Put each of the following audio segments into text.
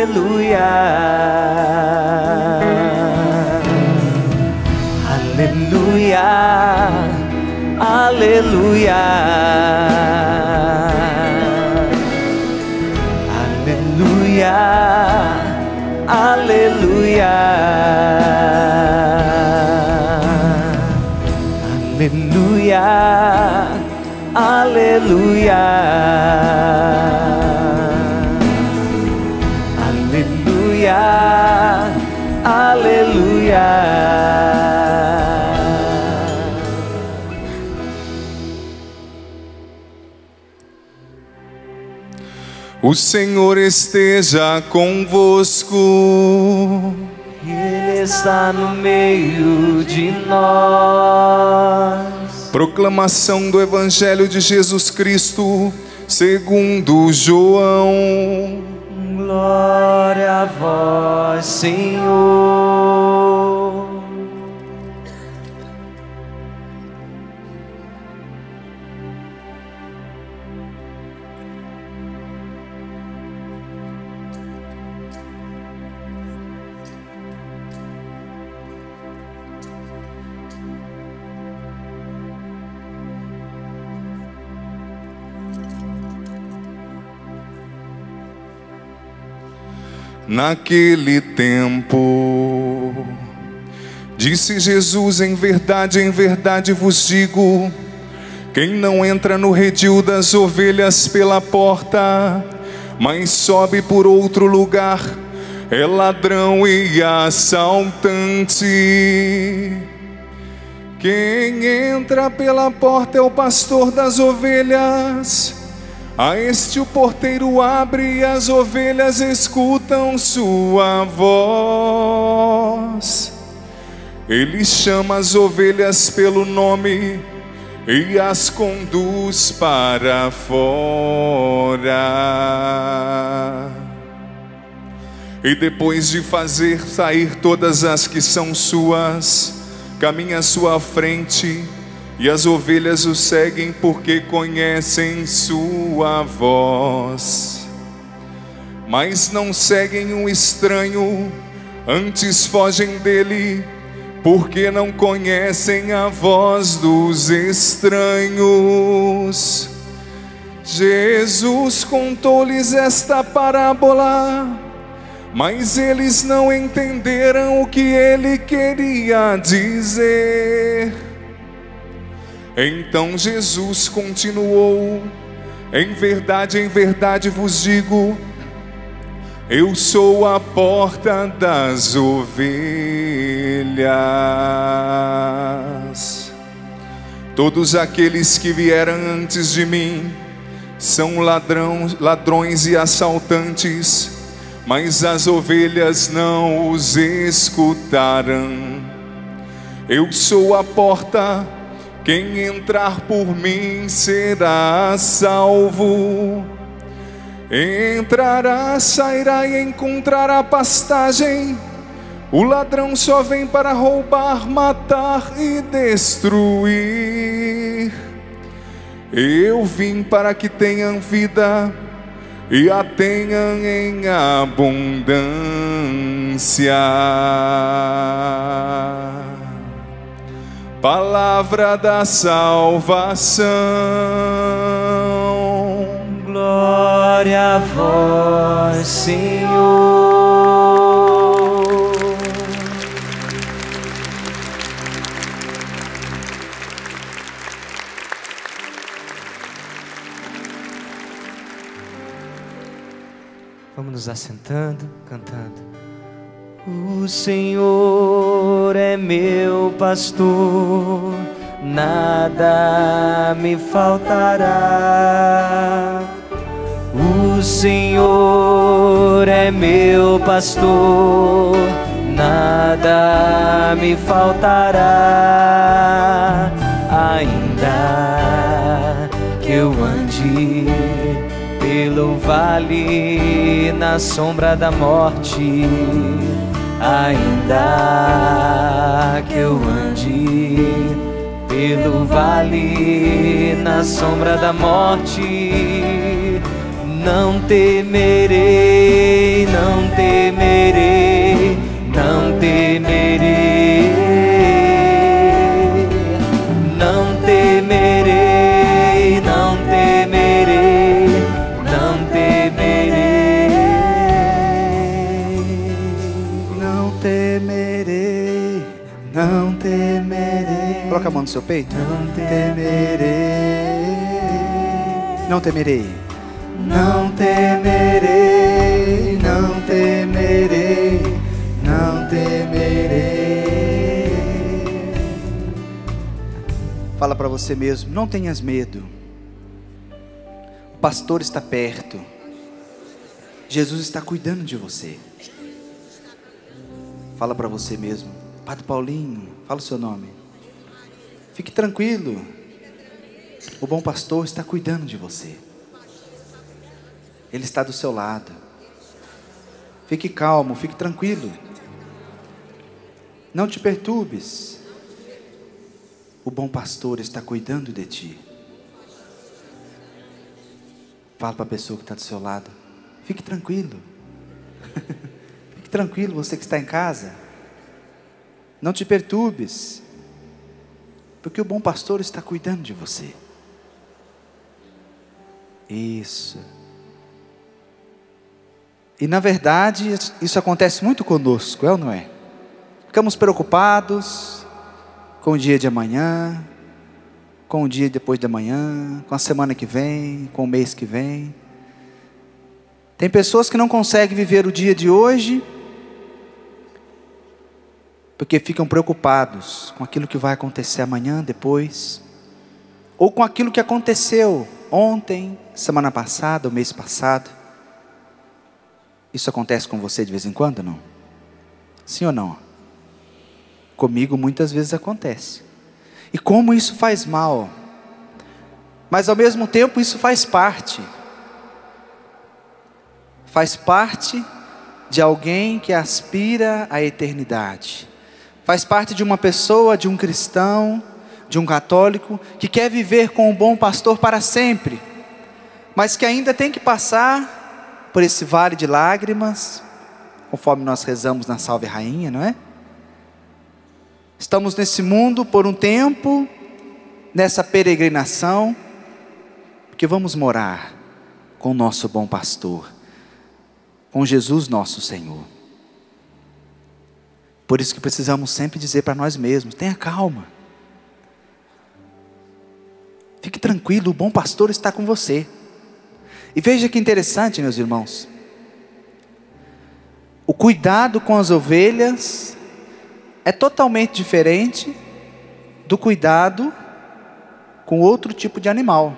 aleluia, aleluia, aleluia, aleluia, aleluia, aleluia, aleluia, aleluia, aleluia. O Senhor esteja convosco. Ele está no meio de nós. Proclamação do Evangelho de Jesus Cristo, segundo João. Glória a vós, Senhor. Naquele tempo, disse Jesus: em verdade vos digo, quem não entra no redil das ovelhas pela porta, mas sobe por outro lugar, é ladrão e assaltante. Quem entra pela porta é o pastor das ovelhas. A este o porteiro abre e as ovelhas escutam sua voz. Ele chama as ovelhas pelo nome e as conduz para fora. E depois de fazer sair todas as que são suas, caminha à sua frente. E as ovelhas o seguem porque conhecem sua voz. Mas não seguem o estranho, antes fogem dele, porque não conhecem a voz dos estranhos. Jesus contou-lhes esta parábola, mas eles não entenderam o que ele queria dizer. Então Jesus continuou: em verdade vos digo, eu sou a porta das ovelhas. Todos aqueles que vieram antes de mim são ladrões e assaltantes, mas as ovelhas não os escutaram. Eu sou a porta. Quem entrar por mim será salvo. Entrará, sairá e encontrará pastagem. O ladrão só vem para roubar, matar e destruir. Eu vim para que tenham vida e a tenham em abundância. Palavra da salvação. Glória a vós, Senhor. Vamos nos assentando, cantando. O Senhor é meu pastor, nada me faltará. O Senhor é meu pastor, nada me faltará. Ainda que eu ande pelo vale na sombra da morte, ainda que eu ande pelo vale na sombra da morte, Não temerei, não temerei, não temerei, não temerei, não temerei, não temerei, não temerei, não temerei. Coloca a mão no seu peito. Não temerei, não temerei, não temerei, não temerei, não temerei. Fala para você mesmo, não tenhas medo. O pastor está perto. Jesus está cuidando de você. Fala para você mesmo, Padre Paulinho, fala o seu nome. Fique tranquilo. O bom pastor está cuidando de você. Ele está do seu lado. Fique calmo, fique tranquilo. Não te perturbes. O bom pastor está cuidando de ti. Fala para a pessoa que está do seu lado. Fique tranquilo. Fique tranquilo, você que está em casa. Não te perturbes. Porque o bom pastor está cuidando de você. Isso. E na verdade, isso acontece muito conosco, é ou não é? Ficamos preocupados com o dia de amanhã, com o dia depois de amanhã, com a semana que vem, com o mês que vem. Tem pessoas que não conseguem viver o dia de hoje, porque ficam preocupados com aquilo que vai acontecer amanhã, depois, ou com aquilo que aconteceu ontem, semana passada, o mês passado. Isso acontece com você de vez em quando, não? Sim ou não? Comigo muitas vezes acontece. E como isso faz mal. Mas ao mesmo tempo isso faz parte. Faz parte de alguém que aspira à eternidade. Faz parte de uma pessoa, de um cristão, de um católico, que quer viver com um bom pastor para sempre. Mas que ainda tem que passar por esse vale de lágrimas, conforme nós rezamos na Salve Rainha, não é? Estamos nesse mundo por um tempo, nessa peregrinação, porque vamos morar com o nosso bom pastor, com Jesus nosso Senhor. Por isso que precisamos sempre dizer para nós mesmos, tenha calma. Fique tranquilo, o bom pastor está com você. E veja que interessante, meus irmãos. O cuidado com as ovelhas é totalmente diferente do cuidado com outro tipo de animal.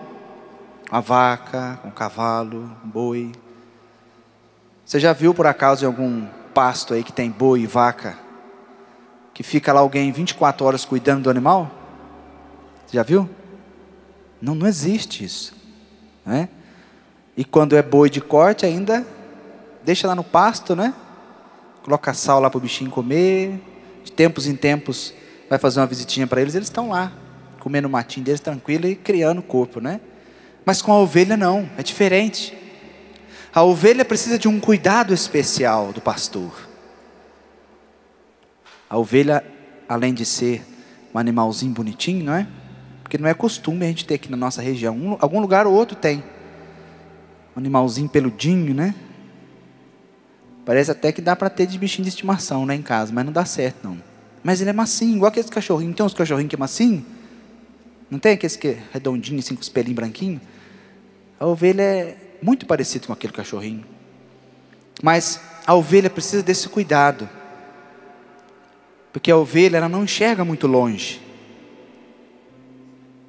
A vaca, um cavalo, um boi. Você já viu por acaso em algum pasto aí que tem boi e vaca, que fica lá alguém 24 horas cuidando do animal? Você já viu? Não, não existe isso, não é? E quando é boi de corte ainda, deixa lá no pasto, né? Coloca sal lá para o bichinho comer. De tempos em tempos, vai fazer uma visitinha para eles. Eles estão lá, comendo o matinho deles tranquilo e criando o corpo, né? Mas com a ovelha não, é diferente. A ovelha precisa de um cuidado especial do pastor. A ovelha, além de ser um animalzinho bonitinho, não é? Porque não é costume a gente ter aqui na nossa região. Algum lugar ou outro tem. Um animalzinho peludinho, né? Parece até que dá para ter de bichinho de estimação, né, em casa, mas não dá certo não. Mas ele é macio, igual aqueles cachorrinhos. Tem uns cachorrinhos que é macio? Não tem aqueles que é redondinho, assim, com os pelinhos branquinhos? A ovelha é muito parecida com aquele cachorrinho. Mas a ovelha precisa desse cuidado. Porque a ovelha, ela não enxerga muito longe.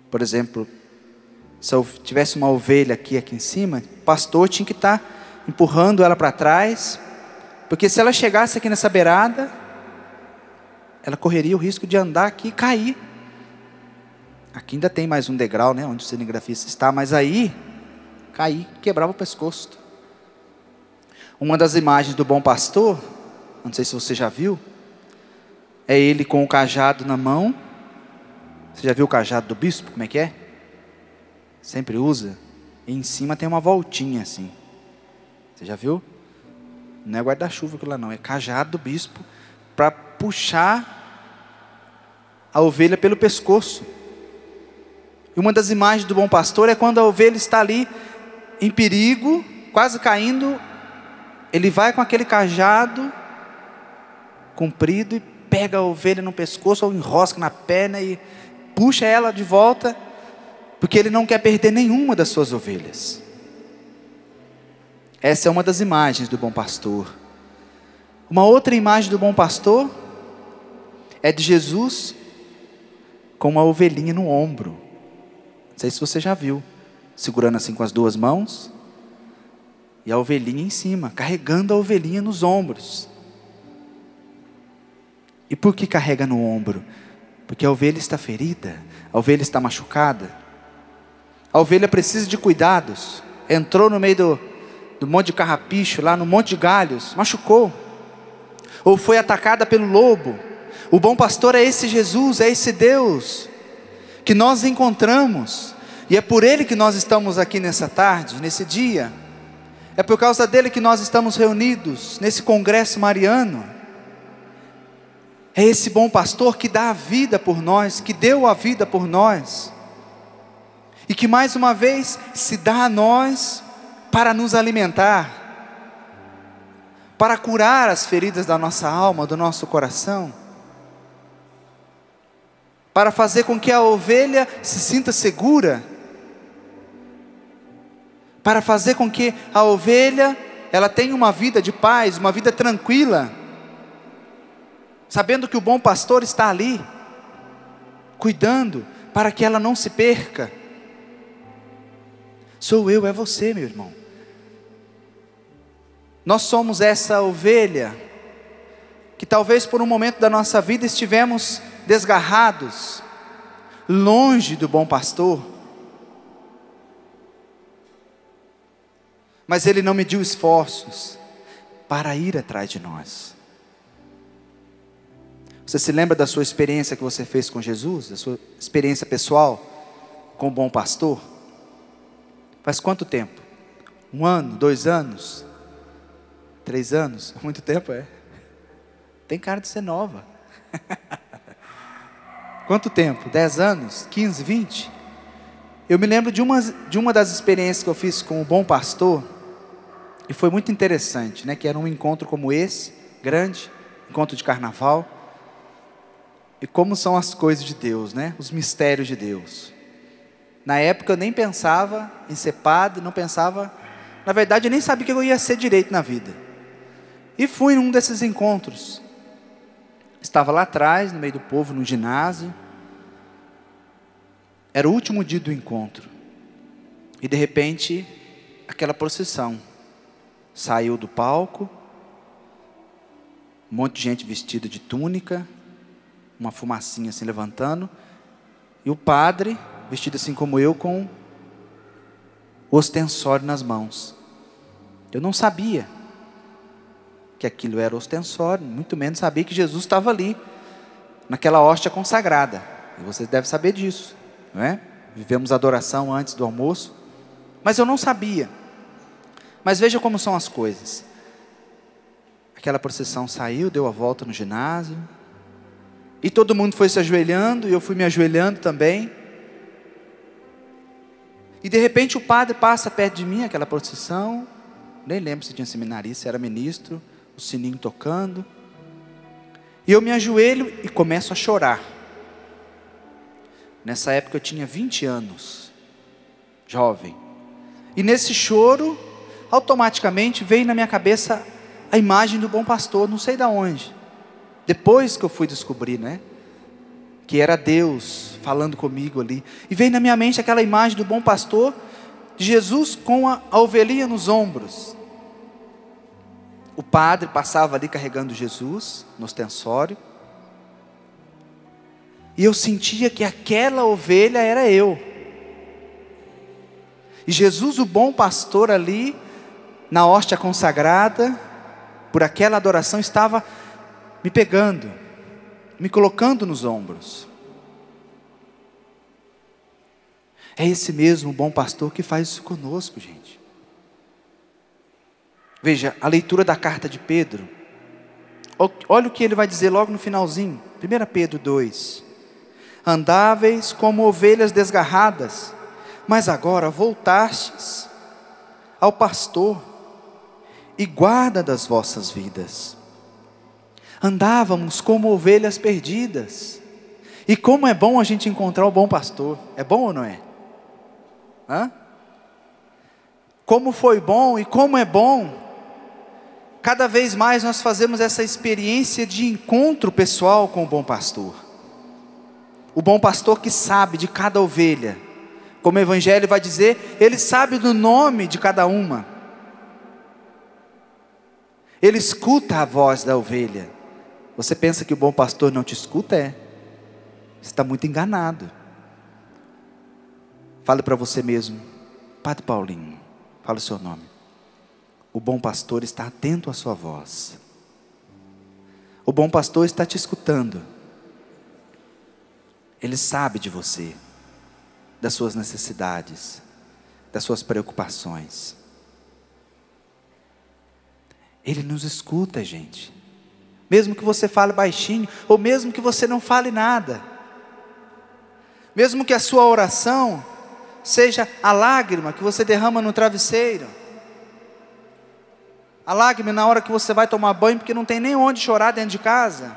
Por exemplo, se eu tivesse uma ovelha aqui em cima, o pastor tinha que estar empurrando ela para trás, porque se ela chegasse aqui nessa beirada, ela correria o risco de andar aqui e cair. Aqui ainda tem mais um degrau, né, onde o cinegrafista está, mas aí, cair, quebrava o pescoço. Uma das imagens do bom pastor, não sei se você já viu, é ele com o cajado na mão. Você já viu o cajado do bispo, como é que é? Sempre usa. E em cima tem uma voltinha assim. Você já viu? Não é guarda-chuva aquilo lá não, é cajado do bispo para puxar a ovelha pelo pescoço. E uma das imagens do bom pastor é quando a ovelha está ali em perigo, quase caindo, ele vai com aquele cajado comprido e pega a ovelha no pescoço ou enrosca na perna e puxa ela de volta, porque ele não quer perder nenhuma das suas ovelhas. Essa é uma das imagens do bom pastor. Uma outra imagem do bom pastor é de Jesus com uma ovelhinha no ombro. Não sei se você já viu, segurando assim com as duas mãos, e a ovelhinha em cima, carregando a ovelhinha nos ombros. E por que carrega no ombro? Porque a ovelha está ferida, a ovelha está machucada, a ovelha precisa de cuidados, entrou no meio do monte de carrapicho, lá no monte de galhos, machucou, ou foi atacada pelo lobo. O bom pastor é esse Jesus, é esse Deus, que nós encontramos, e é por Ele que nós estamos aqui nessa tarde, nesse dia, é por causa dele que nós estamos reunidos, nesse congresso mariano. É esse bom pastor que dá a vida por nós, que deu a vida por nós, e que mais uma vez se dá a nós, para nos alimentar, para curar as feridas da nossa alma, do nosso coração, para fazer com que a ovelha se sinta segura, para fazer com que a ovelha, ela tenha uma vida de paz, uma vida tranquila, sabendo que o bom pastor está ali, cuidando, para que ela não se perca. Sou eu, é você, meu irmão. Nós somos essa ovelha, que talvez por um momento da nossa vida estivemos desgarrados, longe do bom pastor, mas Ele não mediu esforços para ir atrás de nós. Você se lembra da sua experiência que você fez com Jesus, da sua experiência pessoal com o bom pastor? Faz quanto tempo? 1 ano, 2 anos? 3 anos? Muito tempo, é? Tem cara de ser nova. Quanto tempo? 10 anos? 15, 20? Eu me lembro de uma das experiências que eu fiz com o bom pastor, e foi muito interessante, né? Que era um encontro como esse, grande, encontro de carnaval, e como são as coisas de Deus, né? Os mistérios de Deus. Na época eu nem pensava em ser padre, não pensava, na verdade eu nem sabia o que eu ia ser direito na vida. E fui num desses encontros. Estava lá atrás, no meio do povo, no ginásio. Era o último dia do encontro. E de repente, aquela procissão saiu do palco, um monte de gente vestida de túnica, uma fumacinha assim levantando, e o padre, vestido assim como eu, com o ostensório nas mãos. Eu não sabia que aquilo era ostensório, muito menos sabia que Jesus estava ali, naquela hóstia consagrada. E vocês devem saber disso, não é? Vivemos adoração antes do almoço, mas eu não sabia. Mas veja como são as coisas. Aquela procissão saiu, deu a volta no ginásio, e todo mundo foi se ajoelhando, e eu fui me ajoelhando também. E de repente o padre passa perto de mim, aquela procissão, nem lembro se tinha seminarista, se era ministro, o sininho tocando, e eu me ajoelho e começo a chorar. Nessa época eu tinha 20 anos, jovem, e nesse choro, automaticamente veio na minha cabeça a imagem do bom pastor, não sei de onde, depois que eu fui descobrir, né, que era Deus falando comigo ali, e veio na minha mente aquela imagem do bom pastor, de Jesus com a ovelhinha nos ombros. O padre passava ali carregando Jesus no ostensório, e eu sentia que aquela ovelha era eu, e Jesus, o bom pastor, ali na hóstia consagrada, por aquela adoração, estava me pegando, me colocando nos ombros. É esse mesmo bom pastor que faz isso conosco, gente. Veja, a leitura da carta de Pedro, olha o que ele vai dizer logo no finalzinho, 1 Pedro 2. Andáveis como ovelhas desgarradas, mas agora voltastes ao pastor e guarda das vossas vidas. Andávamos como ovelhas perdidas, e como é bom a gente encontrar o bom pastor. É bom ou não é? Hã? Como foi bom e como é bom cada vez mais nós fazemos essa experiência de encontro pessoal com o bom pastor. O bom pastor que sabe de cada ovelha, como o Evangelho vai dizer, ele sabe do nome de cada uma. Ele escuta a voz da ovelha. Você pensa que o bom pastor não te escuta? Você está muito enganado. Fale para você mesmo, Padre Paulinho, fala o seu nome. O bom pastor está atento à sua voz. O bom pastor está te escutando. Ele sabe de você, das suas necessidades, das suas preocupações. Ele nos escuta, gente. Mesmo que você fale baixinho, ou mesmo que você não fale nada. Mesmo que a sua oração seja a lágrima que você derrama no travesseiro. A lágrima na hora que você vai tomar banho, porque não tem nem onde chorar dentro de casa.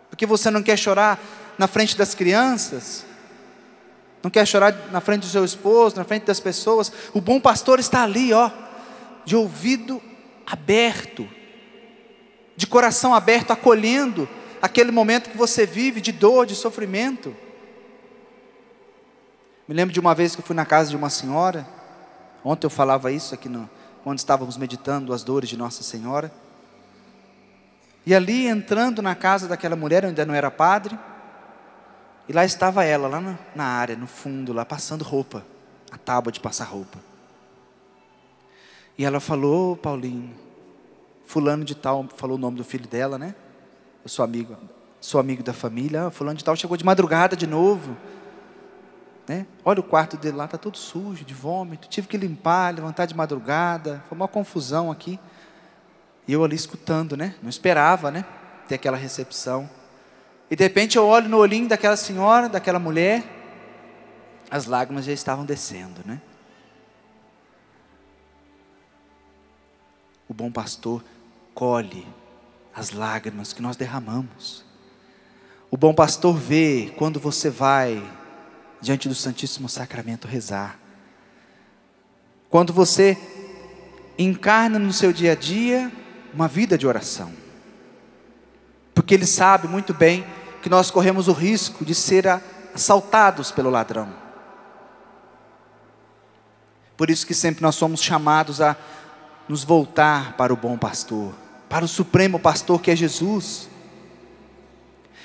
Porque você não quer chorar na frente das crianças. Não quer chorar na frente do seu esposo, na frente das pessoas. O bom pastor está ali, ó, de ouvido aberto, de coração aberto, acolhendo aquele momento que você vive de dor, de sofrimento. Me lembro de uma vez que eu fui na casa de uma senhora. Ontem eu falava isso aqui quando estávamos meditando as dores de Nossa Senhora. E ali entrando na casa daquela mulher, eu ainda não era padre, e lá estava ela, lá na área, no fundo, lá passando roupa, a tábua de passar roupa. E ela falou: Paulinho, fulano de tal, falou o nome do filho dela, né? Eu sou amigo da família. Fulano de tal chegou de madrugada de novo, né? Olha o quarto dele lá, está todo sujo, de vômito, tive que limpar, levantar de madrugada, foi uma confusão aqui. E eu ali escutando, né? Não esperava, né? Ter aquela recepção. E de repente eu olho no olhinho daquela senhora, daquela mulher, as lágrimas já estavam descendo, né? O bom pastor colhe as lágrimas que nós derramamos. O bom pastor vê quando você vai diante do Santíssimo Sacramento rezar. Quando você encarna no seu dia a dia uma vida de oração. Porque Ele sabe muito bem que nós corremos o risco de ser assaltados pelo ladrão. Por isso que sempre nós somos chamados a nos voltar para o bom pastor, para o supremo pastor que é Jesus.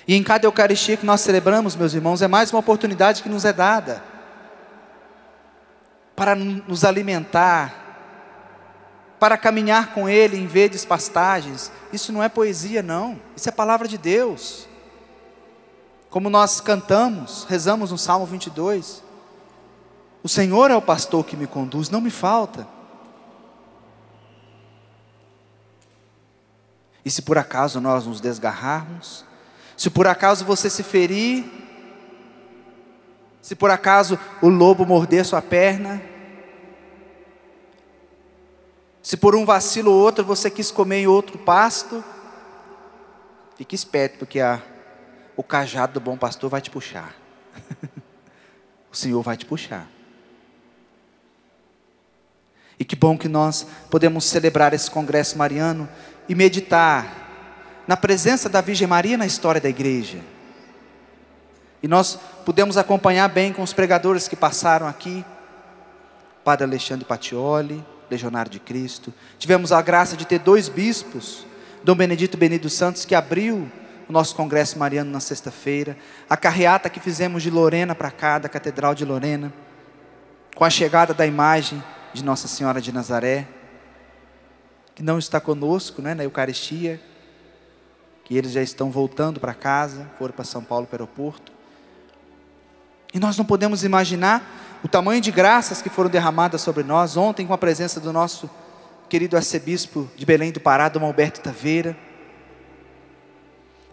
E em cada Eucaristia que nós celebramos, meus irmãos, é mais uma oportunidade que nos é dada para nos alimentar, para caminhar com Ele em verdes pastagens. Isso não é poesia, não, isso é palavra de Deus. Como nós cantamos, rezamos no Salmo 22, o Senhor é o pastor que me conduz, não me falta. E se por acaso nós nos desgarrarmos, se por acaso você se ferir, se por acaso o lobo morder sua perna, se por um vacilo ou outro você quis comer em outro pasto, fique esperto, porque o cajado do bom pastor vai te puxar. O Senhor vai te puxar. E que bom que nós podemos celebrar esse congresso mariano e meditar na presença da Virgem Maria na história da igreja. E nós pudemos acompanhar bem com os pregadores que passaram aqui, Padre Alexandre Patioli, Legionário de Cristo. Tivemos a graça de ter 2 bispos, Dom Benedito Benito Santos, que abriu o nosso congresso mariano na sexta-feira. A carreata que fizemos de Lorena para cá, da Catedral de Lorena, com a chegada da imagem de Nossa Senhora de Nazaré, que não está conosco, né, na Eucaristia, que eles já estão voltando para casa, foram para São Paulo, para o aeroporto. E nós não podemos imaginar o tamanho de graças que foram derramadas sobre nós ontem, com a presença do nosso querido arcebispo de Belém do Pará, Dom Alberto Taveira.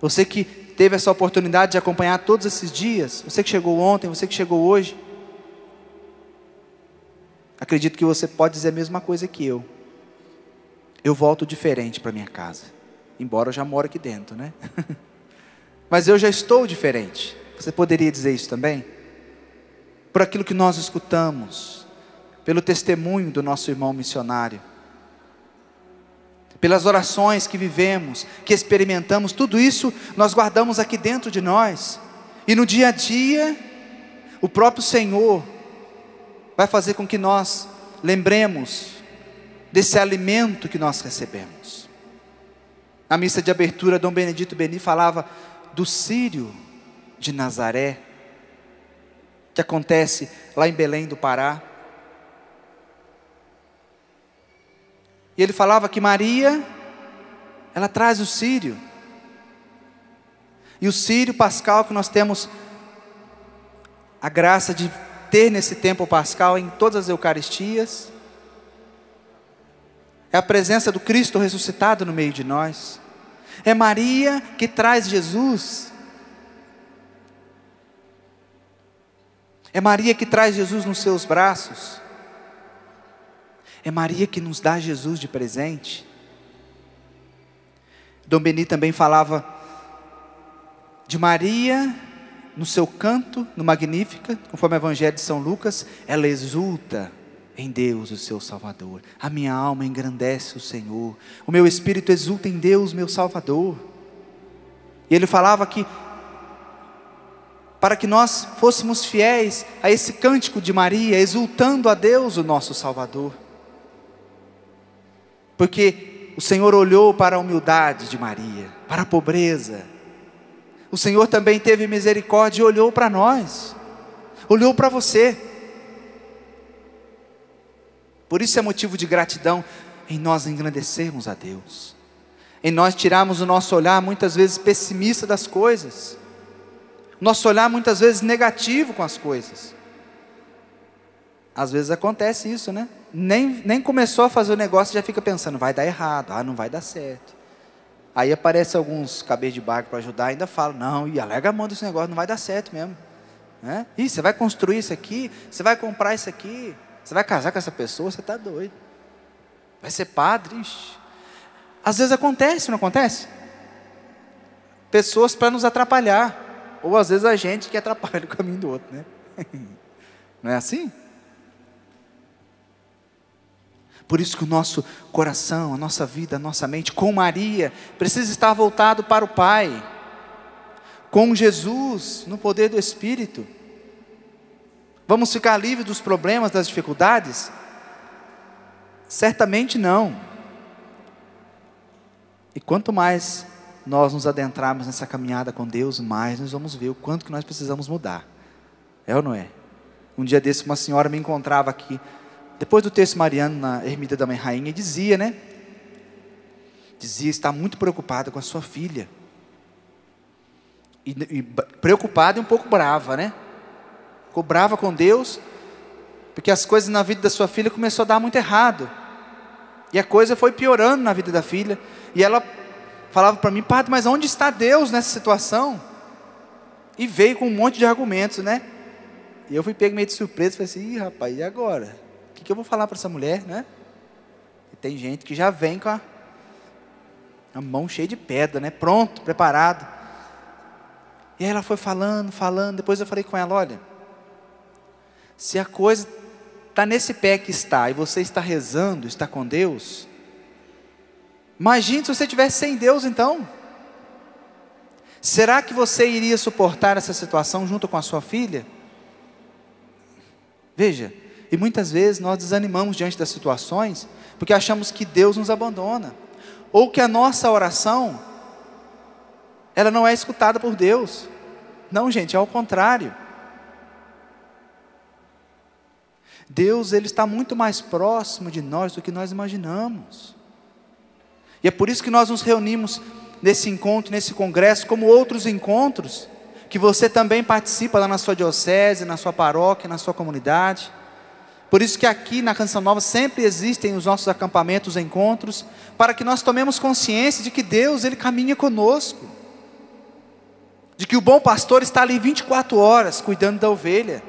Você que teve essa oportunidade de acompanhar todos esses dias, você que chegou ontem, você que chegou hoje, acredito que você pode dizer a mesma coisa que eu. Eu volto diferente para minha casa, embora eu já moro aqui dentro, né? Mas eu já estou diferente. Você poderia dizer isso também? Por aquilo que nós escutamos, pelo testemunho do nosso irmão missionário, pelas orações que vivemos, que experimentamos, tudo isso nós guardamos aqui dentro de nós. E no dia a dia, o próprio Senhor vai fazer com que nós lembremos desse alimento que nós recebemos. Na missa de abertura, Dom Benedito Beni falava do Círio de Nazaré, que acontece lá em Belém do Pará. E ele falava que Maria, ela traz o Círio. E o Círio pascal que nós temos a graça de ter nesse tempo pascal em todas as Eucaristias, é a presença do Cristo ressuscitado no meio de nós. É Maria que traz Jesus. É Maria que traz Jesus nos seus braços. É Maria que nos dá Jesus de presente. Dom Beni também falava de Maria no seu canto, no Magnífica, conforme o Evangelho de São Lucas, ela exulta em Deus, o seu Salvador. A minha alma engrandece o Senhor, o meu espírito exulta em Deus, meu Salvador. E ele falava que para que nós fôssemos fiéis a esse cântico de Maria, exultando a Deus, o nosso Salvador. Porque o Senhor olhou para a humildade de Maria, para a pobreza. O Senhor também teve misericórdia e olhou para nós, olhou para você. Por isso é motivo de gratidão em nós engrandecermos a Deus, em nós tirarmos o nosso olhar muitas vezes pessimista das coisas, nosso olhar muitas vezes negativo com as coisas. Às vezes acontece isso, né? Nem começou a fazer o negócio e já fica pensando, vai dar errado, não vai dar certo. Aí aparece alguns cabeças de barco para ajudar, ainda falam, não, e alarga a mão desse negócio, não vai dar certo mesmo, né? Ih, você vai construir isso aqui, você vai comprar isso aqui, você vai casar com essa pessoa, você está doido, vai ser padre. Ixi. Às vezes acontece, não acontece? Pessoas para nos atrapalhar, ou às vezes a gente que atrapalha o caminho do outro, né? Não é assim? Por isso que o nosso coração, a nossa vida, a nossa mente, com Maria, precisa estar voltado para o Pai, com Jesus, no poder do Espírito. Vamos ficar livres dos problemas, das dificuldades? Certamente não. E quanto mais nós nos adentrarmos nessa caminhada com Deus, mais nós vamos ver o quanto que nós precisamos mudar. É ou não é? Um dia desse uma senhora me encontrava aqui, depois do texto mariano na ermida da Mãe Rainha, dizia, né? Dizia estar muito preocupada com a sua filha. E preocupada e um pouco brava, né? Ficou brava com Deus, porque as coisas na vida da sua filha começou a dar muito errado. E a coisa foi piorando na vida da filha. E ela falava para mim, padre, mas onde está Deus nessa situação? E veio com um monte de argumentos, né? E eu fui pego meio de surpresa, falei assim, ih, rapaz, e agora? O que eu vou falar para essa mulher, né? E tem gente que já vem com a mão cheia de pedra, né? Pronto, preparado. E aí ela foi falando, depois eu falei com ela, olha, se a coisa está nesse pé que está, e você está rezando, está com Deus, imagine se você estivesse sem Deus então. Será que você iria suportar essa situação junto com a sua filha? Veja, e muitas vezes nós desanimamos diante das situações, porque achamos que Deus nos abandona, ou que a nossa oração, ela não é escutada por Deus. Não, gente, é ao contrário. Deus, Ele está muito mais próximo de nós do que nós imaginamos. E é por isso que nós nos reunimos nesse encontro, nesse congresso, como outros encontros, que você também participa lá na sua diocese, na sua paróquia, na sua comunidade. Por isso que aqui na Canção Nova sempre existem os nossos acampamentos, os encontros, para que nós tomemos consciência de que Deus, Ele caminha conosco, de que o bom pastor está ali 24 horas cuidando da ovelha,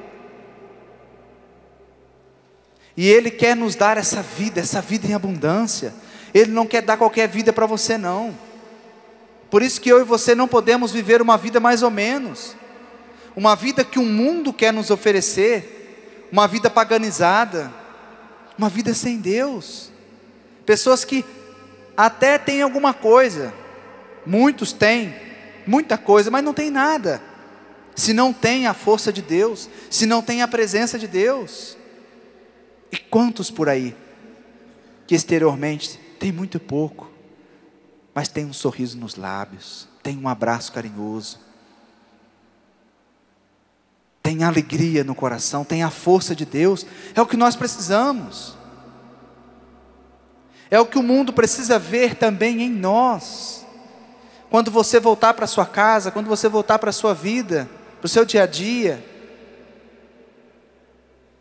e Ele quer nos dar essa vida em abundância. Ele não quer dar qualquer vida para você não. Por isso que eu e você não podemos viver uma vida mais ou menos, uma vida que o mundo quer nos oferecer, uma vida paganizada, uma vida sem Deus. Pessoas que até têm alguma coisa, muitos têm muita coisa, mas não tem nada, se não tem a força de Deus, se não tem a presença de Deus. E quantos por aí, que exteriormente tem muito pouco, mas tem um sorriso nos lábios, tem um abraço carinhoso, tem alegria no coração, tem a força de Deus. É o que nós precisamos, é o que o mundo precisa ver também em nós. Quando você voltar para sua casa, quando você voltar para a sua vida, para o seu dia a dia,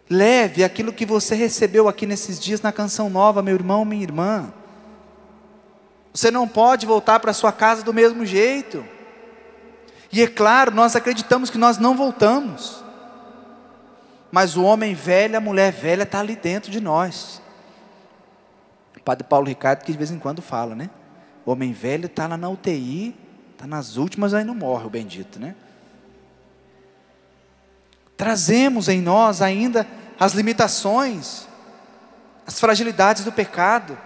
leve aquilo que você recebeu aqui nesses dias na Canção Nova, meu irmão, minha irmã. Você não pode voltar para sua casa do mesmo jeito. E é claro, nós acreditamos que nós não voltamos, mas o homem velho, a mulher velha está ali dentro de nós. O padre Paulo Ricardo que de vez em quando fala, né? O homem velho está lá na UTI, está nas últimas, aí não morre o bendito, né? Trazemos em nós ainda as limitações, as fragilidades do pecado,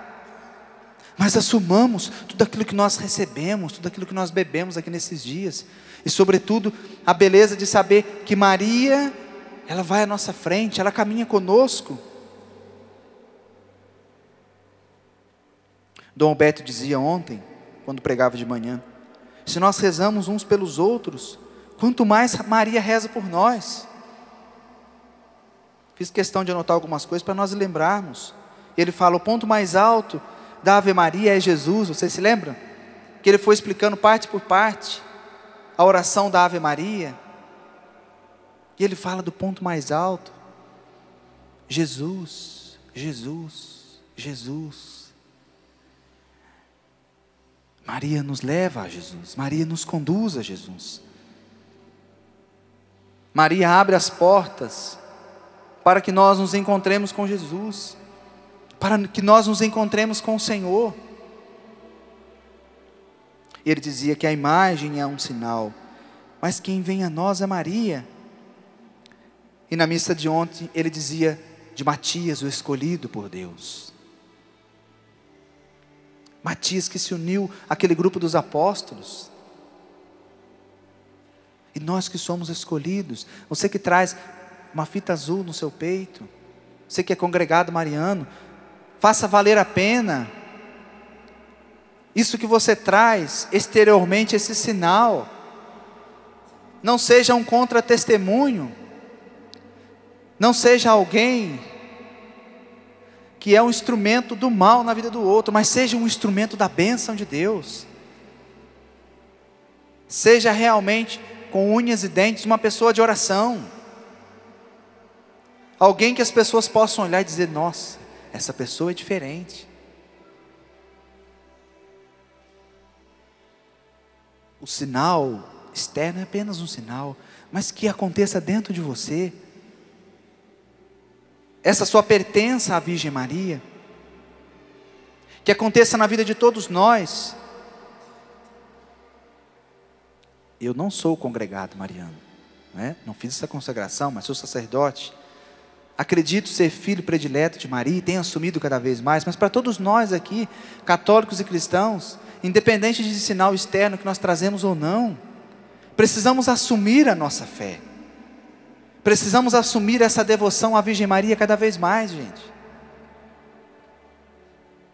mas assumamos tudo aquilo que nós recebemos, tudo aquilo que nós bebemos aqui nesses dias, e sobretudo a beleza de saber que Maria, ela vai à nossa frente, ela caminha conosco. Dom Alberto dizia ontem, quando pregava de manhã, se nós rezamos uns pelos outros, quanto mais Maria reza por nós. Fiz questão de anotar algumas coisas para nós lembrarmos. Ele fala, o ponto mais alto da Ave Maria é Jesus, vocês se lembram? Que ele foi explicando parte por parte a oração da Ave Maria, e ele fala do ponto mais alto, Jesus, Jesus, Jesus. Maria nos leva a Jesus, Maria nos conduz a Jesus. Maria abre as portas para que nós nos encontremos com Jesus, para que nós nos encontremos com o Senhor. Ele dizia que a imagem é um sinal, mas quem vem a nós é Maria. E na missa de ontem ele dizia de Matias, o escolhido por Deus. Matias que se uniu àquele grupo dos apóstolos. E nós que somos escolhidos, você que traz uma fita azul no seu peito, você que é congregado mariano, faça valer a pena isso que você traz exteriormente, esse sinal. Não seja um contra-testemunho, não seja alguém que é um instrumento do mal na vida do outro, mas seja um instrumento da bênção de Deus. Seja realmente, com unhas e dentes, uma pessoa de oração, alguém que as pessoas possam olhar e dizer, nossa, essa pessoa é diferente. O sinal externo é apenas um sinal, mas que aconteça dentro de você, essa sua pertença à Virgem Maria, que aconteça na vida de todos nós. Eu não sou congregado mariano, não fiz essa consagração, mas sou sacerdote. Acredito ser filho predileto de Maria e tenho assumido cada vez mais, mas para todos nós aqui, católicos e cristãos, independente de sinal externo que nós trazemos ou não, precisamos assumir a nossa fé, precisamos assumir essa devoção à Virgem Maria cada vez mais, gente.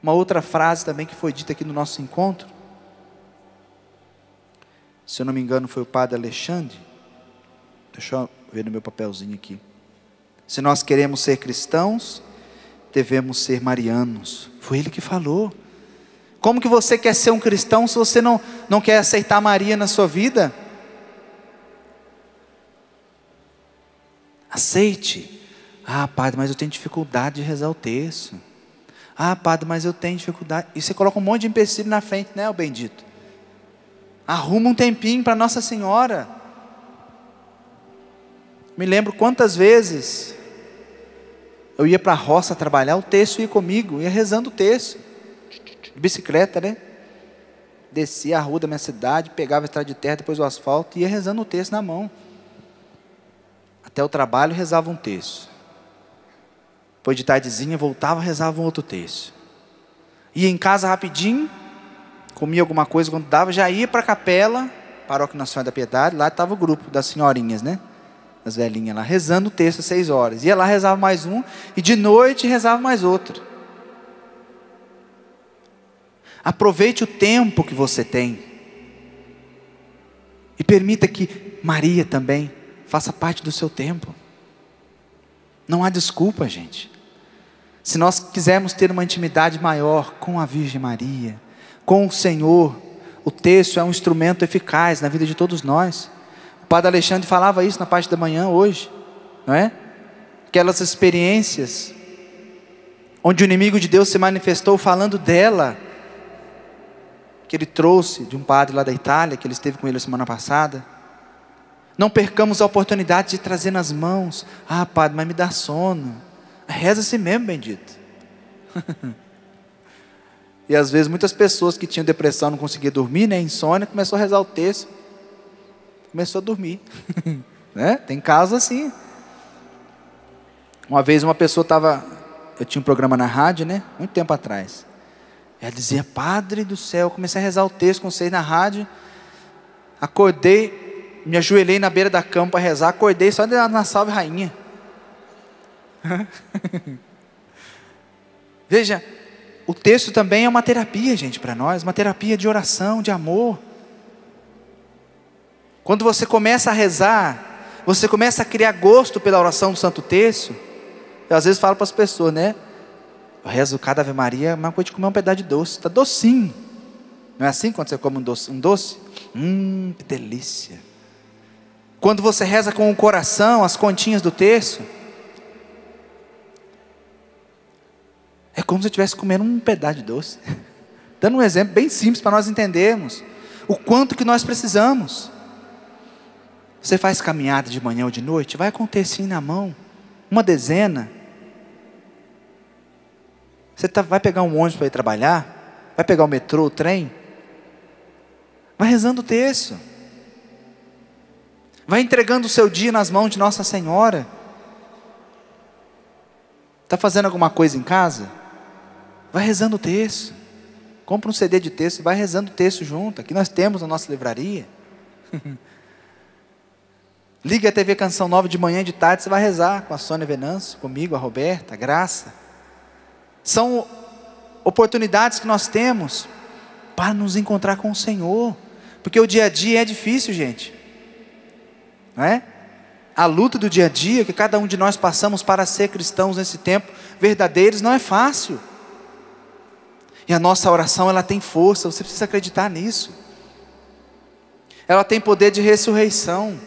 Uma outra frase também que foi dita aqui no nosso encontro, se eu não me engano foi o padre Alexandre, deixa eu ver no meu papelzinho aqui. Se nós queremos ser cristãos, devemos ser marianos. Foi ele que falou. Como que você quer ser um cristão se você não quer aceitar Maria na sua vida? Ah, padre, mas eu tenho dificuldade de rezar o terço. Ah, padre, mas eu tenho dificuldade. E você coloca um monte de empecilho na frente, né, o bendito? Arruma um tempinho para Nossa Senhora. Me lembro quantas vezes eu ia para a roça trabalhar, o terço ia comigo, ia rezando o terço. De bicicleta, né? Descia a rua da minha cidade, pegava a estrada de terra, depois o asfalto, e ia rezando o terço na mão. Até o trabalho rezava um terço. Depois de tardezinha, voltava, rezava um outro terço. Ia em casa rapidinho, comia alguma coisa quando dava, já ia para a capela, Paróquia Nossa Senhora da Piedade, lá estava o grupo das senhorinhas, né? As velhinhas lá, rezando o terço às 6 horas. Ia lá, rezava mais um, e de noite rezava mais outro. Aproveite o tempo que você tem. E permita que Maria também faça parte do seu tempo. Não há desculpa, gente. Se nós quisermos ter uma intimidade maior com a Virgem Maria, com o Senhor, o terço é um instrumento eficaz na vida de todos nós. O Padre Alexandre falava isso na parte da manhã hoje, não é? Aquelas experiências onde o inimigo de Deus se manifestou falando dela, que ele trouxe de um padre lá da Itália, que ele esteve com ele a semana passada. Não percamos a oportunidade de trazer nas mãos. Ah, padre, mas me dá sono. Reza assim mesmo, bendito. E às vezes muitas pessoas que tinham depressão, não conseguiam dormir, né, insônia, começou a rezar o terço, começou a dormir. Né? Tem casos assim. Uma vez uma pessoa estava, eu tinha um programa na rádio, né, muito tempo atrás. Ela dizia: Padre do céu, comecei a rezar o terço com vocês na rádio, acordei, me ajoelhei na beira da cama para rezar, acordei só na Salve Rainha. Veja, o texto também é uma terapia, gente, para nós, uma terapia de oração, de amor. Quando você começa a rezar, você começa a criar gosto pela oração do Santo Terço. Eu às vezes falo para as pessoas, né? Eu rezo cada Ave Maria, uma coisa de comer um pedaço de doce, está docinho. Não é assim quando você come um doce? Que delícia. Quando você reza com o coração, as continhas do terço, é como se eu estivesse comendo um pedaço de doce. Dando um exemplo bem simples para nós entendermos o quanto que nós precisamos. Você faz caminhada de manhã ou de noite, vai com o tercinho na mão, uma dezena. Você vai pegar um ônibus para ir trabalhar, vai pegar o metrô, o trem, vai rezando o terço. Vai entregando o seu dia nas mãos de Nossa Senhora. Está fazendo alguma coisa em casa? Vai rezando o terço. Compra um CD de texto e vai rezando o terço junto. Aqui nós temos a nossa livraria. Liga a TV Canção Nova de manhã e de tarde, você vai rezar com a Sônia Venâncio, comigo, a Roberta, a Graça. São oportunidades que nós temos para nos encontrar com o Senhor. Porque o dia a dia é difícil, gente. Não é? A luta do dia a dia que cada um de nós passamos para ser cristãos nesse tempo verdadeiros não é fácil. E a nossa oração, ela tem força, você precisa acreditar nisso. Ela tem poder de ressurreição.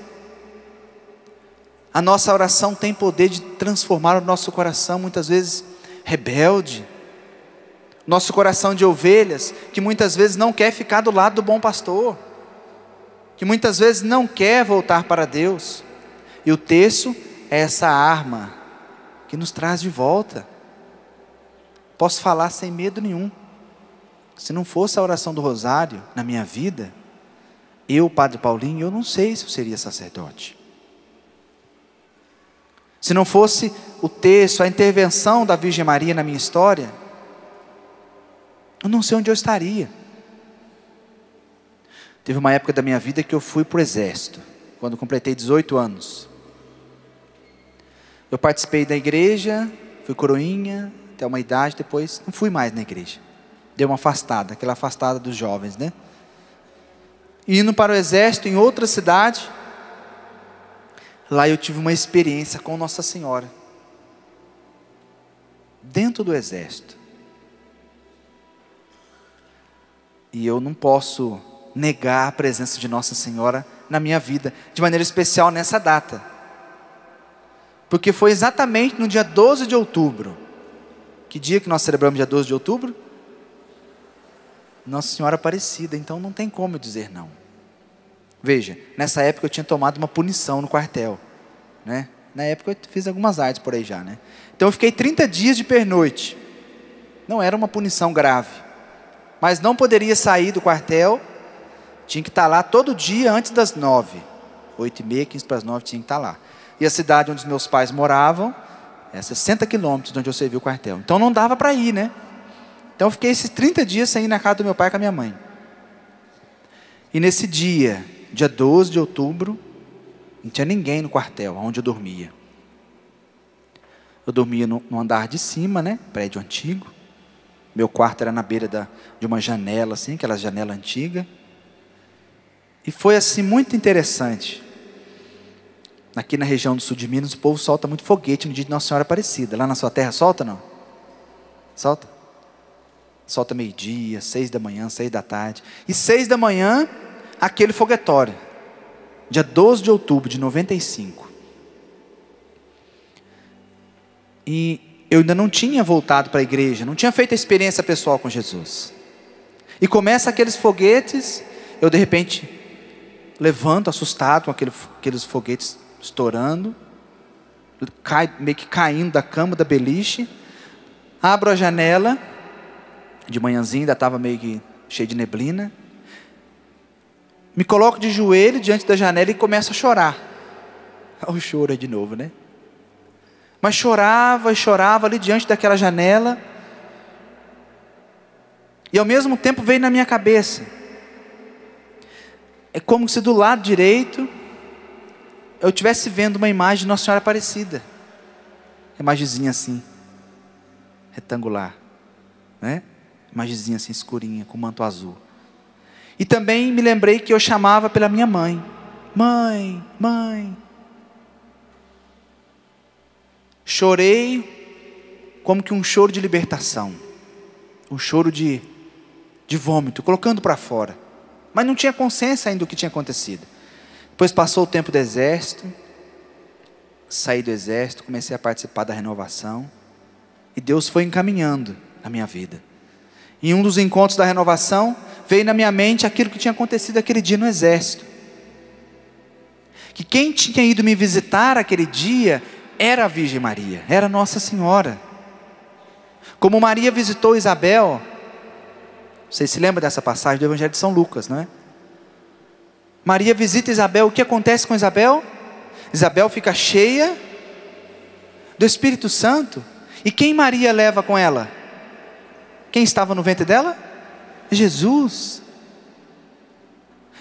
A nossa oração tem poder de transformar o nosso coração, muitas vezes rebelde. Nosso coração de ovelhas, que muitas vezes não quer ficar do lado do bom pastor, que muitas vezes não quer voltar para Deus. E o terço é essa arma que nos traz de volta. Posso falar sem medo nenhum. Se não fosse a oração do rosário na minha vida, eu, Padre Paulinho, eu não sei se eu seria sacerdote. Se não fosse o terço, a intervenção da Virgem Maria na minha história, eu não sei onde eu estaria. Teve uma época da minha vida que eu fui para o exército, quando completei 18 anos. Eu participei da igreja, fui coroinha, até uma idade, depois não fui mais na igreja. Dei uma afastada, aquela afastada dos jovens, né? E indo para o exército em outra cidade, lá eu tive uma experiência com Nossa Senhora. Dentro do exército. E eu não posso negar a presença de Nossa Senhora na minha vida, de maneira especial nessa data. Porque foi exatamente no dia 12 de outubro. Que dia que nós celebramos dia 12 de outubro? Nossa Senhora Aparecida, então não tem como eu dizer não. Veja, nessa época eu tinha tomado uma punição no quartel, né? Na época eu fiz algumas artes por aí já, né? Então eu fiquei 30 dias de pernoite. Não era uma punição grave, mas não poderia sair do quartel. Tinha que estar lá todo dia antes das 9. 8h30, 15 para as 9 tinha que estar lá. E a cidade onde os meus pais moravam é 60 quilômetros de onde eu servi o quartel. Então não dava para ir, né? Então eu fiquei esses 30 dias sem ir na casa do meu pai com a minha mãe. E nesse dia, dia 12 de outubro, não tinha ninguém no quartel, onde eu dormia. Eu dormia no andar de cima, né? Prédio antigo. Meu quarto era na beira de uma janela, assim, aquela janela antiga. E foi assim muito interessante. Aqui na região do sul de Minas, o povo solta muito foguete no dia de Nossa Senhora Aparecida. Lá na sua terra solta, não? Solta? Solta meio-dia, 6 da manhã, 6 da tarde. E 6 da manhã, aquele foguetório. Dia 12 de outubro de 95. E eu ainda não tinha voltado para a igreja, não tinha feito a experiência pessoal com Jesus. E começa aqueles foguetes, eu de repente levanto assustado com aqueles foguetes estourando, meio que caindo da cama, da beliche, abro a janela, de manhãzinha ainda estava meio que cheio de neblina, me coloco de joelho diante da janela e começo a chorar. Olha o choro aí de novo, né? Mas chorava e chorava ali diante daquela janela, e ao mesmo tempo veio na minha cabeça, é como se do lado direito eu estivesse vendo uma imagem de Nossa Senhora Aparecida, imagenzinha assim, retangular, né? Imagenzinha assim escurinha, com manto azul. E também me lembrei que eu chamava pela minha mãe. Mãe, mãe. Chorei como que um choro de libertação, um choro de vômito, colocando para fora. Mas não tinha consciência ainda do que tinha acontecido. Depois passou o tempo do exército, saí do exército, comecei a participar da renovação, e Deus foi encaminhando a minha vida. Em um dos encontros da renovação, veio na minha mente aquilo que tinha acontecido aquele dia no exército. Que quem tinha ido me visitar aquele dia era a Virgem Maria, era Nossa Senhora. Como Maria visitou Isabel, vocês se lembram dessa passagem do Evangelho de São Lucas, não é? Maria visita Isabel, o que acontece com Isabel? Isabel fica cheia do Espírito Santo. E quem Maria leva com ela? Quem estava no ventre dela? Jesus.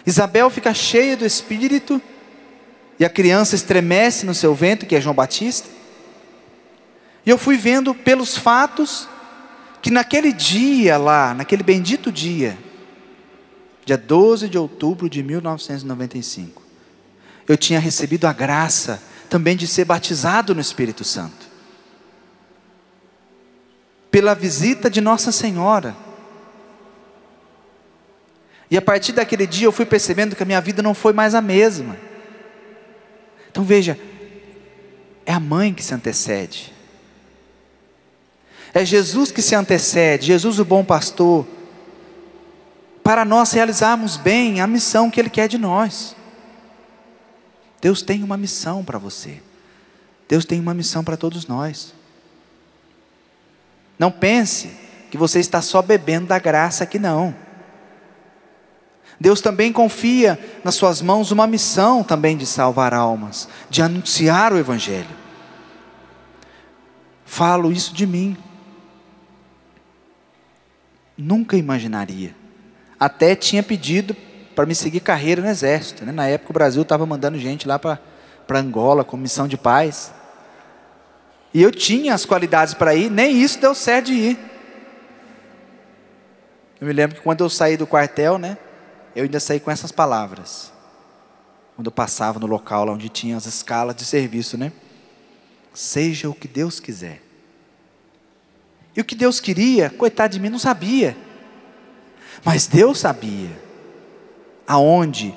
Isabel fica cheia do Espírito, e a criança estremece no seu ventre, que é João Batista. E eu fui vendo pelos fatos, que naquele dia lá, naquele bendito dia, dia 12 de outubro de 1995, eu tinha recebido a graça também de ser batizado no Espírito Santo. Pela visita de Nossa Senhora. E a partir daquele dia eu fui percebendo que a minha vida não foi mais a mesma. Então veja, é a mãe que se antecede. É Jesus que se antecede, Jesus o bom pastor, para nós realizarmos bem a missão que Ele quer de nós. Deus tem uma missão para você. Deus tem uma missão para todos nós. Não pense que você está só bebendo da graça aqui, não. Deus também confia nas suas mãos uma missão também de salvar almas, de anunciar o Evangelho. Falo isso de mim. Nunca imaginaria. Até tinha pedido para me seguir carreira no exército, né? Na época o Brasil estava mandando gente lá para Angola com missão de paz. E eu tinha as qualidades para ir, nem isso deu certo de ir. Eu me lembro que quando eu saí do quartel, né, eu ainda saí com essas palavras. Quando eu passava no local lá onde tinha as escalas de serviço, né? Seja o que Deus quiser. E o que Deus queria, coitado de mim, não sabia. Mas Deus sabia aonde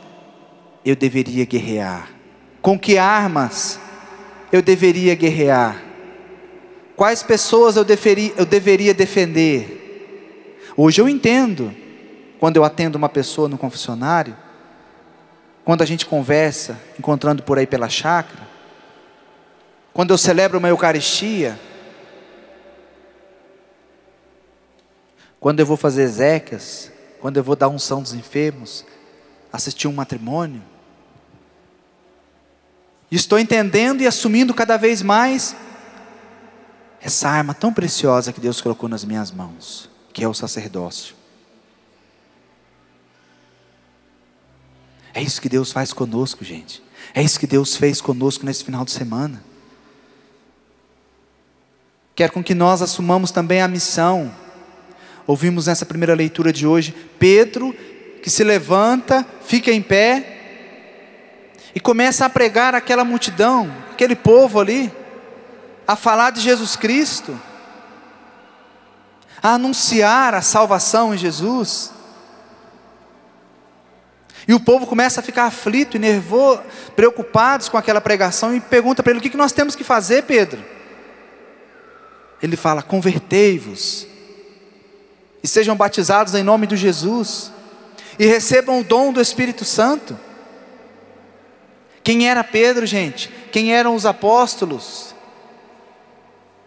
eu deveria guerrear, com que armas eu deveria guerrear? Quais pessoas eu deveria defender? Hoje eu entendo, quando eu atendo uma pessoa no confessionário, quando a gente conversa, encontrando por aí pela chácara, quando eu celebro uma Eucaristia, quando eu vou fazer exéquias, quando eu vou dar unção dos enfermos, assistir um matrimônio. E estou entendendo e assumindo cada vez mais essa arma tão preciosa que Deus colocou nas minhas mãos, que é o sacerdócio. É isso que Deus faz conosco, gente. É isso que Deus fez conosco nesse final de semana. Quero com que nós assumamos também a missão. Ouvimos nessa primeira leitura de hoje, Pedro, que se levanta, fica em pé, e começa a pregar aquela multidão, aquele povo ali, a falar de Jesus Cristo, a anunciar a salvação em Jesus. E o povo começa a ficar aflito e nervoso, preocupados com aquela pregação, e pergunta para ele: o que nós temos que fazer, Pedro? Ele fala: convertei-vos, e sejam batizados em nome de Jesus, e recebam o dom do Espírito Santo. Quem era Pedro, gente? Quem eram os apóstolos?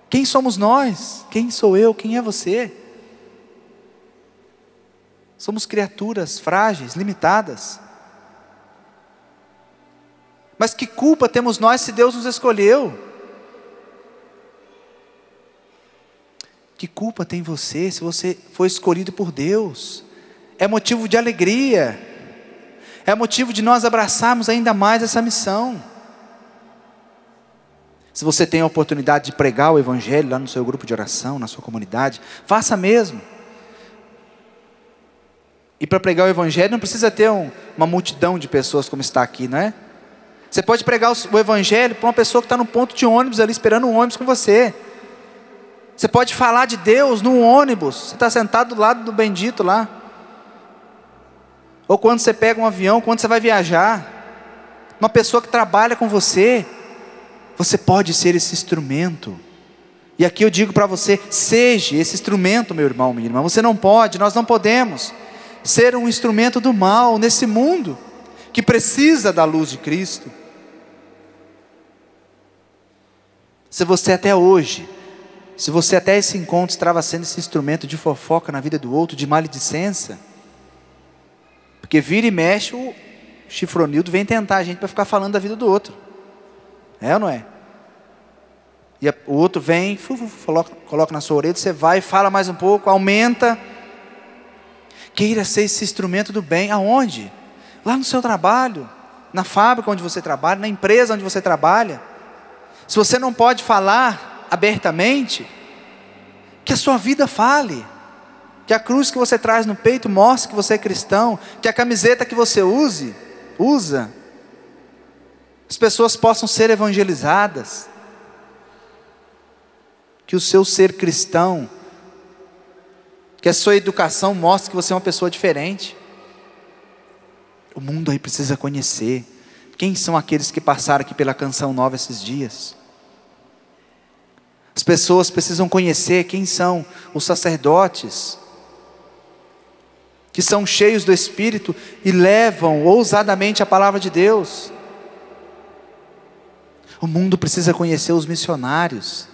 Quem somos nós? Quem sou eu? Quem é você? Somos criaturas frágeis, limitadas. Mas que culpa temos nós se Deus nos escolheu? Que culpa tem você se você foi escolhido por Deus? É motivo de alegria, é motivo de nós abraçarmos ainda mais essa missão. Se você tem a oportunidade de pregar o Evangelho lá no seu grupo de oração, na sua comunidade, faça mesmo. E para pregar o Evangelho não precisa ter uma multidão de pessoas como está aqui, não é? Você pode pregar o Evangelho para uma pessoa que está no ponto de ônibus ali, esperando um ônibus com você. Você pode falar de Deus num ônibus, você está sentado do lado do bendito lá. Ou quando você pega um avião, quando você vai viajar, uma pessoa que trabalha com você, você pode ser esse instrumento. E aqui eu digo para você: seja esse instrumento, meu irmão, minha irmã. Você não pode, nós não podemos ser um instrumento do mal nesse mundo que precisa da luz de Cristo. Se você até hoje, se você até esse encontro estava sendo esse instrumento de fofoca na vida do outro, de maledicência, porque vira e mexe o chifronildo vem tentar a gente para ficar falando da vida do outro. É ou não é? E o outro vem, coloca na sua orelha, você vai, fala mais um pouco, aumenta. Queira ser esse instrumento do bem. Aonde? Lá no seu trabalho, na fábrica onde você trabalha, na empresa onde você trabalha. Se você não pode falar abertamente, que a sua vida fale, que a cruz que você traz no peito mostre que você é cristão, que a camiseta que você usa, as pessoas possam ser evangelizadas, que o seu ser cristão, que a sua educação mostre que você é uma pessoa diferente. O mundo aí precisa conhecer quem são aqueles que passaram aqui pela Canção Nova esses dias. As pessoas precisam conhecer quem são os sacerdotes, que são cheios do Espírito e levam ousadamente a palavra de Deus. O mundo precisa conhecer os missionários,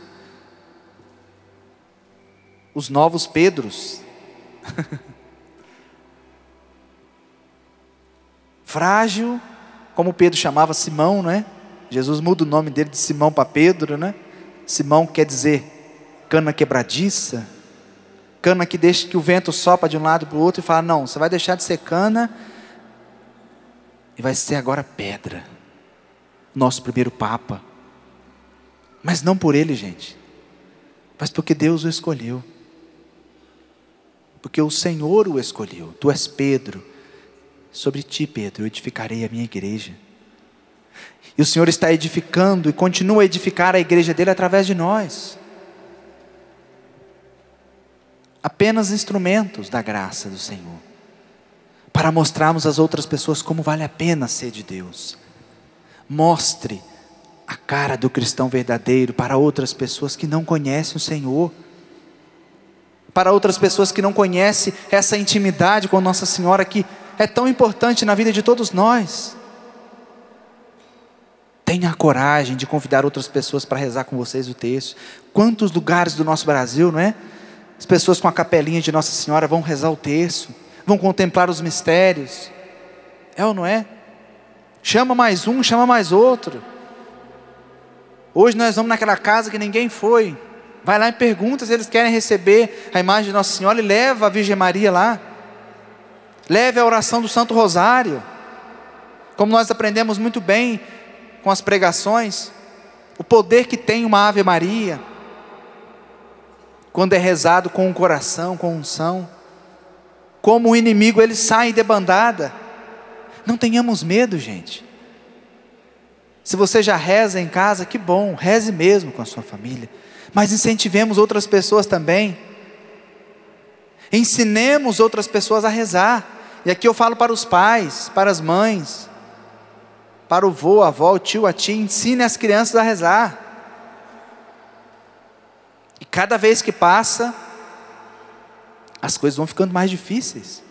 os novos Pedros. Frágil, como Pedro chamava Simão, não é? Jesus muda o nome dele de Simão para Pedro, né? Simão quer dizer cana quebradiça, cana que deixa que o vento sopra de um lado para o outro e fala: não, você vai deixar de ser cana e vai ser agora pedra. Nosso primeiro Papa. Mas não por ele, gente, mas porque Deus o escolheu, porque o Senhor o escolheu. Tu és Pedro, sobre ti, Pedro, eu edificarei a minha igreja. E o Senhor está edificando e continua a edificar a igreja dele através de nós. Apenas instrumentos da graça do Senhor, para mostrarmos às outras pessoas como vale a pena ser de Deus. Mostre a cara do cristão verdadeiro para outras pessoas que não conhecem o Senhor, para outras pessoas que não conhecem essa intimidade com Nossa Senhora que é tão importante na vida de todos nós. Tenha a coragem de convidar outras pessoas para rezar com vocês o texto. Quantos lugares do nosso Brasil, não é? As pessoas com a capelinha de Nossa Senhora vão rezar o terço, vão contemplar os mistérios. É ou não é? Chama mais um, chama mais outro. Hoje nós vamos naquela casa que ninguém foi. Vai lá e pergunta se eles querem receber a imagem de Nossa Senhora e leva a Virgem Maria lá. Leve a oração do Santo Rosário. Como nós aprendemos muito bem com as pregações, o poder que tem uma Ave Maria, quando é rezado com o coração, com unção, como o inimigo ele sai debandada. Não tenhamos medo, gente. Se você já reza em casa, que bom, reze mesmo com a sua família, mas incentivemos outras pessoas também, ensinemos outras pessoas a rezar. E aqui eu falo para os pais, para as mães, para o vô, a avó, o tio, a tia, ensine as crianças a rezar. E cada vez que passa, as coisas vão ficando mais difíceis.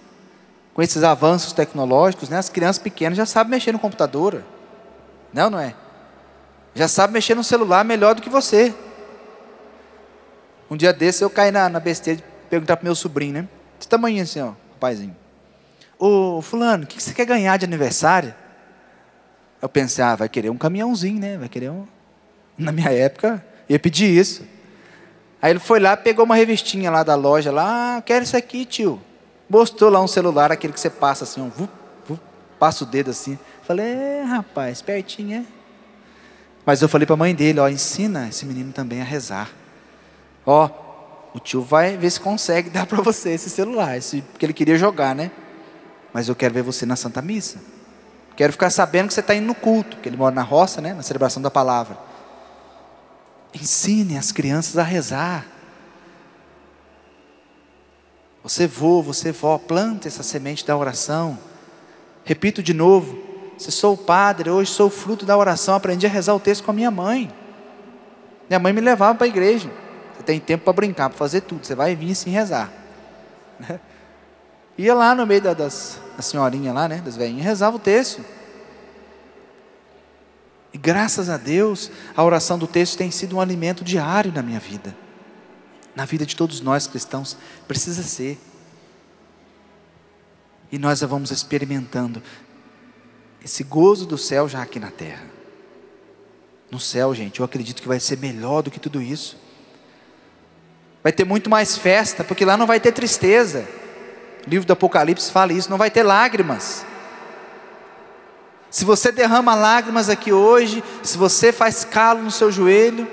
Com esses avanços tecnológicos, né? As crianças pequenas já sabem mexer no computador. Não, não é? Já sabem mexer no celular melhor do que você. Um dia desse eu caí na besteira de perguntar para o meu sobrinho, né? Desse tamanho assim, ó, rapaz. Ô fulano, o que você quer ganhar de aniversário? Eu pensei, vai querer um caminhãozinho, né? Vai querer um... Na minha época, eu ia pedir isso. Aí ele foi lá, pegou uma revistinha lá da loja, lá, quero isso aqui, tio. Mostrou lá um celular, aquele que você passa assim, passa o dedo assim. Falei, rapaz, espertinho, é? Mas eu falei para a mãe dele, ensina esse menino também a rezar. O tio vai ver se consegue dar para você esse celular, porque ele queria jogar, né? Mas eu quero ver você na Santa Missa. Quero ficar sabendo que você está indo no culto, que ele mora na roça, né? Na celebração da palavra. Ensine as crianças a rezar. Você vó, planta essa semente da oração. Repito de novo, se sou padre, hoje sou fruto da oração, aprendi a rezar o texto com a minha mãe. Minha mãe me levava para a igreja. Você tem tempo para brincar, para fazer tudo, você vai vir assim rezar. Ia lá no meio das senhorinhas lá, né, das velhinhas, rezava o texto. E graças a Deus, a oração do texto tem sido um alimento diário na minha vida. Na vida de todos nós cristãos, precisa ser. E nós já vamos experimentando esse gozo do céu já aqui na terra. No céu, gente, eu acredito que vai ser melhor do que tudo isso. Vai ter muito mais festa, porque lá não vai ter tristeza. O livro do Apocalipse fala isso, não vai ter lágrimas. Se você derrama lágrimas aqui hoje, se você faz calo no seu joelho,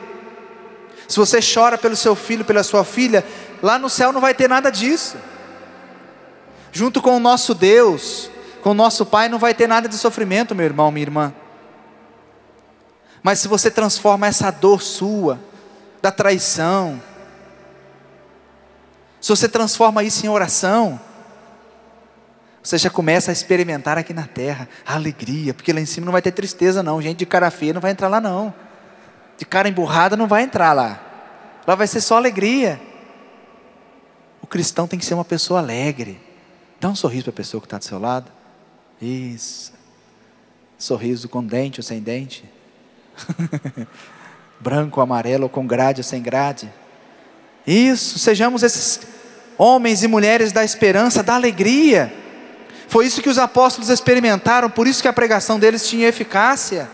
se você chora pelo seu filho, pela sua filha, lá no céu não vai ter nada disso. Junto com o nosso Deus, com o nosso Pai, não vai ter nada de sofrimento, meu irmão, minha irmã. Mas se você transforma essa dor sua, da traição, se você transforma isso em oração, você já começa a experimentar aqui na terra a alegria, porque lá em cima não vai ter tristeza não, gente de cara feia não vai entrar lá não, de cara emburrada não vai entrar lá, lá vai ser só alegria. O cristão tem que ser uma pessoa alegre. Dá um sorriso para a pessoa que está do seu lado. Isso, sorriso com dente ou sem dente, branco, amarelo ou com grade ou sem grade. Isso, sejamos esses homens e mulheres da esperança, da alegria. Foi isso que os apóstolos experimentaram, por isso que a pregação deles tinha eficácia,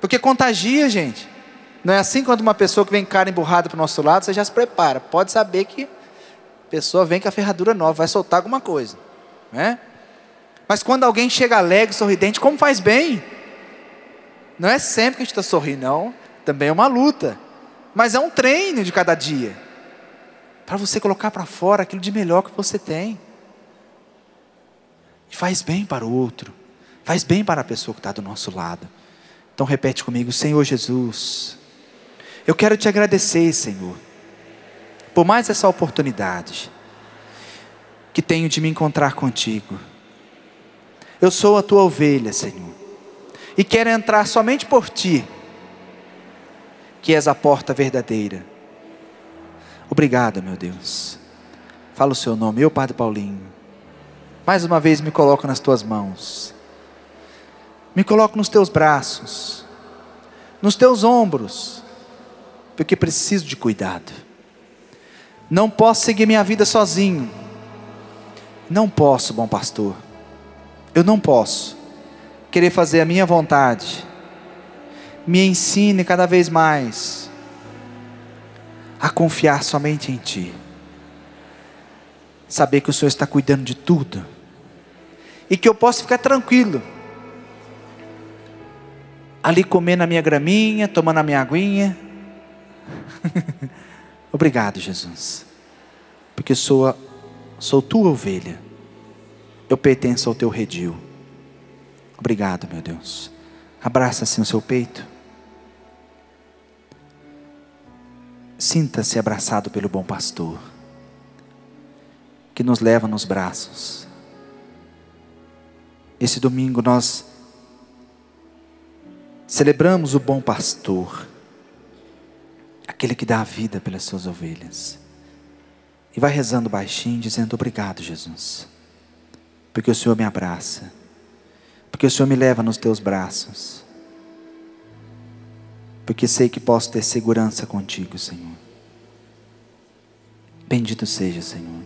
porque contagia, gente. Não é assim quando uma pessoa que vem cara emburrada para o nosso lado, você já se prepara, pode saber que a pessoa vem com a ferradura nova, vai soltar alguma coisa, né? Mas quando alguém chega alegre, sorridente, como faz bem. Não é sempre que a gente está sorrindo, não, também é uma luta, mas é um treino de cada dia, para você colocar para fora aquilo de melhor que você tem. E faz bem para o outro, faz bem para a pessoa que está do nosso lado. Então repete comigo: Senhor Jesus, eu quero te agradecer, Senhor, por mais essa oportunidade que tenho de me encontrar contigo. Eu sou a tua ovelha, Senhor, e quero entrar somente por ti que és a porta verdadeira. Obrigado, meu Deus. Fala o seu nome, eu, Padre Paulinho. Mais uma vez me coloco nas tuas mãos. Me coloco nos teus braços, nos teus ombros, porque preciso de cuidado. Não posso seguir minha vida sozinho. Não posso, bom pastor. Eu não posso querer fazer a minha vontade. Me ensine cada vez mais a confiar somente em Ti. Saber que o Senhor está cuidando de tudo. E que eu posso ficar tranquilo. Ali comendo a minha graminha, tomando a minha aguinha. Obrigado, Jesus. Porque sou tua ovelha. Eu pertenço ao teu redil. Obrigado, meu Deus. Abraça assim o seu peito. Sinta-se abraçado pelo bom pastor, que nos leva nos braços. Esse domingo nós celebramos o bom pastor, aquele que dá a vida pelas suas ovelhas. E vai rezando baixinho, dizendo: obrigado, Jesus, porque o Senhor me abraça, porque o Senhor me leva nos teus braços, porque sei que posso ter segurança contigo, Senhor. Bendito seja, Senhor,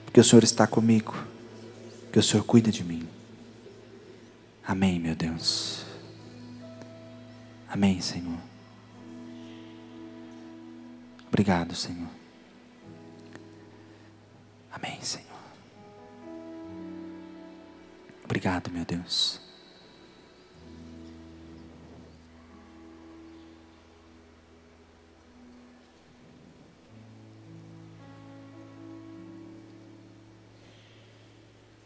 porque o Senhor está comigo, porque o Senhor cuida de mim. Amém, meu Deus. Amém, Senhor. Obrigado, Senhor. Amém, Senhor. Obrigado, meu Deus.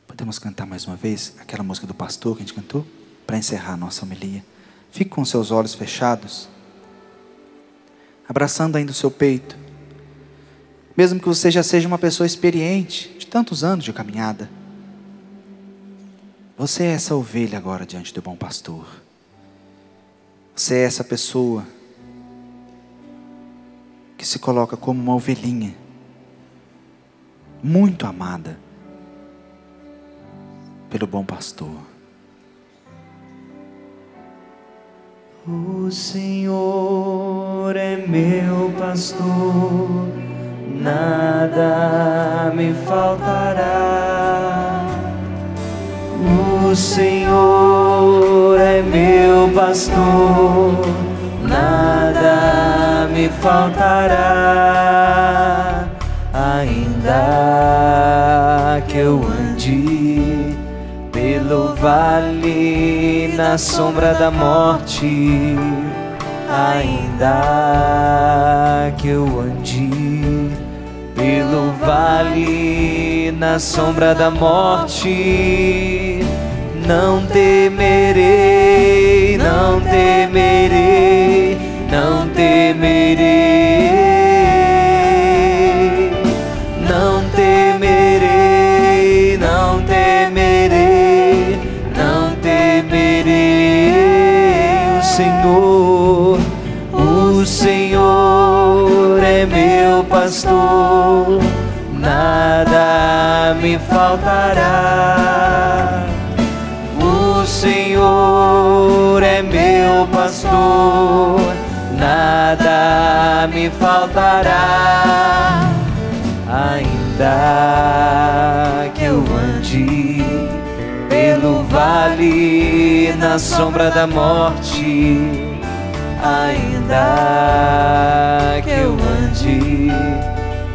Podemos cantar mais uma vez aquela música do pastor que a gente cantou? Para encerrar a nossa homilia. Fique com seus olhos fechados, abraçando ainda o seu peito. Mesmo que você já seja uma pessoa experiente, de tantos anos de caminhada, você é essa ovelha agora diante do bom pastor. Você é essa pessoa que se coloca como uma ovelhinha, muito amada pelo bom pastor. O Senhor é meu pastor, nada me faltará. O Senhor é meu pastor, nada me faltará. Ainda que eu ande pelo vale na sombra da morte, ainda que eu ande pelo vale na sombra da morte, não temerei, não temerei, não temerei, não temerei, não temerei, não temerei. O Senhor é meu pastor, nada me faltará. O Senhor é meu pastor, nada me faltará. Ainda que eu ande pelo vale na sombra da morte, ainda que eu ande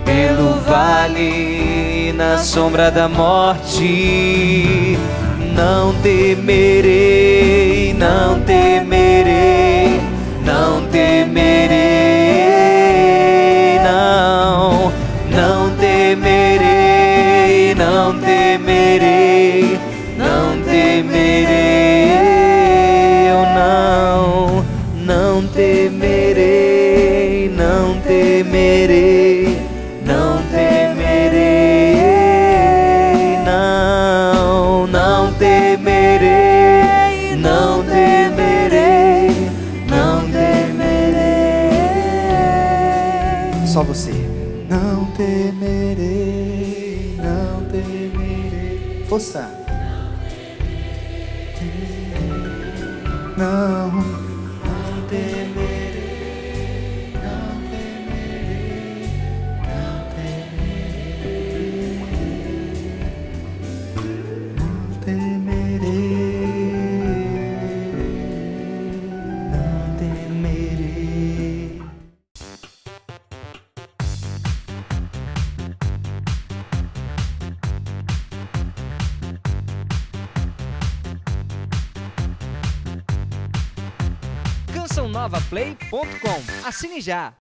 pelo vale na sombra da morte, não temerei, não temerei, não temerei, não, não temerei, não temerei, não temerei, eu não, não temerei, não temerei, não temerei, não, não temerei, não temerei, não temerei. Só você. Não temerei, não temerei. Força. Não temerei, não temerei, não temerei, não temerei, não temerei. CançãoNovaPlay.com. Assine já!